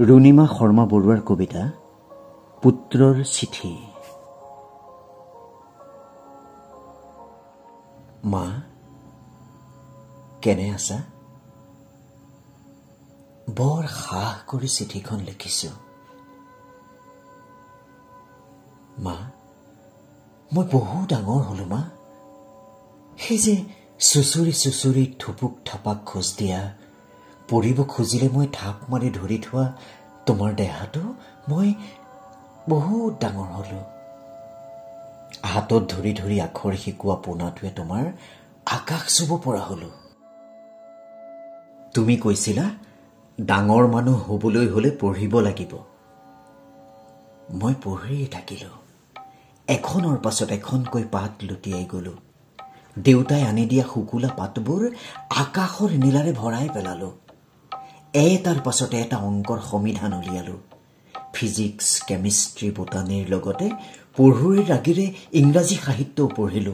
ৰুণিমা শৰ্মা বৰুৱাৰ কবিতা পুত্ৰৰ চিঠি। মা, কেনে আছা? বৰ সাহ কৰি চিঠিখন লিখিছো। মা, মই বহু ডাঙৰ হলো মা। সেই যে চুচুৰি চুচুৰি থুপুক থাপাক খোজ দিয়া, পৰিব খুজিলে মই থাপ মাৰি ধৰি থোৱা তোমাৰ দেহাটো মই বহুত ডাঙৰ হলো। হাতত ধৰি ধৰি আখৰ শিকোৱা পোনাটোৱে তোমাৰ আকাশ চুব পৰা হলো। তুমি কৈছিলা ডাঙৰ মানুহ হবলৈ হলে পঢ়িব লাগিব। মই পঢ়িয়ে থাকিলো। এখনৰ পাছত এখনকৈ পাত লুটিয়াই গলো। দেউতাই আনি দিয়া শুকুলা পাতবোৰ আকাশৰ নীলাৰে ভৰাই পেলালো। এটাৰ পাছত এটা অংকৰ সমিধান উলিয়ালো। ফিজিক্স, কেমিষ্ট্ৰি, বোটানীৰ লগতে পঢ়ুৱৈৰ ৰাগেৰে ইংৰাজী সাহিত্যও পঢ়িলো।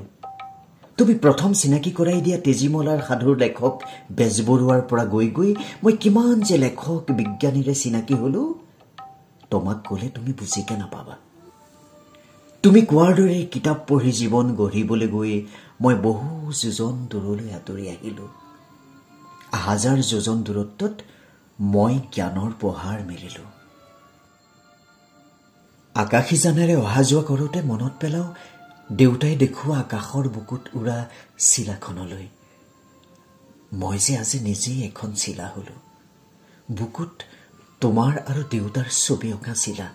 তুমি প্ৰথম চিনাকি কৰাই দিয়া তেজীমলাৰ সাধুৰ লেখক বেজবৰুৱাৰ পৰা গৈ গৈ মই কিমান যে লেখক বিজ্ঞানীৰে চিনাকি হলো, তোমাক কলে তুমি বুজিকে নাপাবা। তুমি কোৱাৰ দৰে কিতাপ পঢ়ি জীৱন গঢ়িবলৈ গৈ মই বহু যোজন দূৰলৈ আঁতৰি আহিলো। হাজাৰ যোজন দূৰত্বত মই জ্ঞানৰ পহাৰ মেলিলো। আকাশীজানেৰে অহা যোৱা কৰোঁতে মনত পেলাও দেউতাই দেখুওৱা আকাশৰ বুকুত উৰা চিলাখনলৈ। মই যে আজি নিজেই এখন চিলা হলো। বুকুত তোমাৰ আৰু দেউতাৰ ছবি অঁকা চিলা।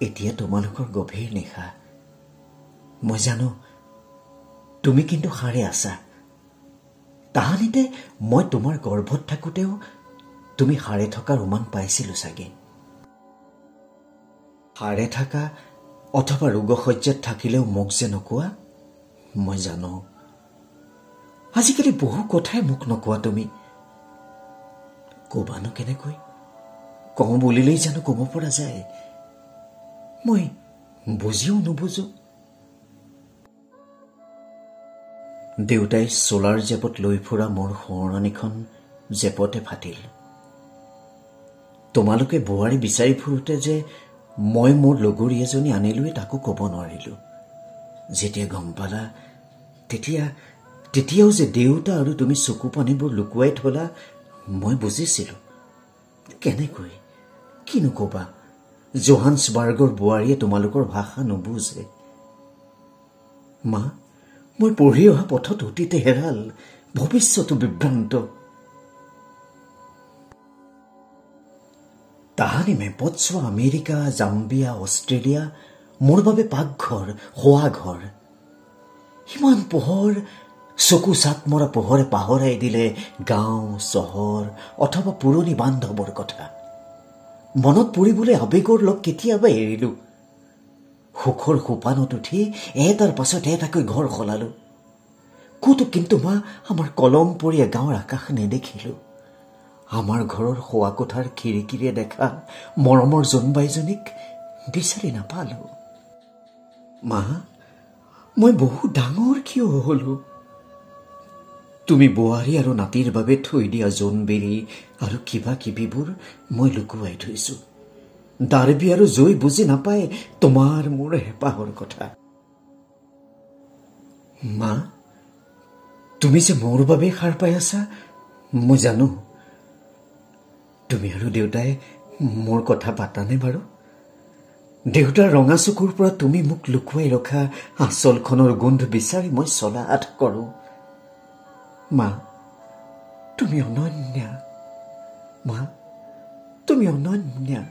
এতিয়া তোমালোকৰ গভীৰ নিশা। মই জানো তুমি কিন্তু সাৰে আছা। তাহানিতে মই তোমাৰ গৰ্ভত থাকোঁতেও তুমি সাৰে থকাৰ উমান পাইছিলো চাগে। সাৰে থাকা অথবা ৰোগশয্যাত থাকিলেও মোক যে নকোৱা, মই জানো। আজিকালি বহু কথাই মোক নকোৱা তুমি। কবানো কেনেকৈ? কওঁ বুলিলেই জানো কব পৰা যায়? মই বুজিও নুবুজো। দেউতাই চোলাৰ জেপত লৈ ফুৰা মোৰ সোঁৱৰণিখন জেপতে ফাটিল। তোমালোকে বোৱাৰী বিচাৰি ফুৰোতে যে মই মোৰ লগৰী এজনী আনিলোৱে তাকো কব নোৱাৰিলো। যেতিয়া গম পালা তেতিয়াও যে দেউতা আৰু তুমি চকু পানীবোৰ লুকুৱাই থলা মই বুজিছিলো। কেনেকৈ? কিনো কবা? জোহান্সবাৰ্গৰ বোৱাৰীয়ে তোমালোকৰ ভাষা নুবুজে। মা, মই পঢ়ি অহা পথত অতীতে হেৰাল, ভৱিষ্যতো বিভ্ৰান্ত। তাহানি মেপত চোৱা আমেৰিকা, জাম্বিয়া, অষ্ট্ৰেলিয়া মোৰ বাবে পাকঘৰ, শোৱা ঘৰ। ইমান পোহৰ, চকু চাট মৰা পোহৰে পাহৰাই দিলে গাঁও, চহৰ অথবা পুৰণি বান্ধৱৰ কথা। মনত পৰিবলৈ আবেগৰ লগ কেতিয়াবা এৰিলো। সুখৰ সোপানত উঠি এটাৰ পাছত এটাকৈ ঘৰ সলালো। ক'তো কিন্তু মা আমাৰ কলমপৰীয়া গাঁৱৰ আকাশ নেদেখিলো। আমাৰ ঘৰৰ শোৱা কোঠাৰ খিৰিকীৰে দেখা মৰমৰ জোনবাইজনীক বিচাৰি নাপালো। মা, মই বহু ডাঙৰ কিয় হলো? তুমি বোৱাৰী আৰু নাতিৰ বাবে থৈ দিয়া জোনবেৰি আৰু কিবা কিবিবোৰ মই লুকুৱাই থৈছো। ডাৰ্বি আৰু জয় বুজি নাপায় তোমাৰ মোৰ হেঁপাহৰ কথা। মা, তুমি যে মোৰ বাবে সাৰ পাই আছা মই জানো। তুমি আৰু দেউতাই মোৰ কথা পাতানে বাৰু? দেউতাৰ ৰঙা চকুৰ পৰা তুমি মোক লুকুৱাই ৰখা আঁচলখনৰ গোন্ধ বিচাৰি মই চলা আঠ কৰো। মা, তুমি অনন্যা। মা, তুমি অনন্যা।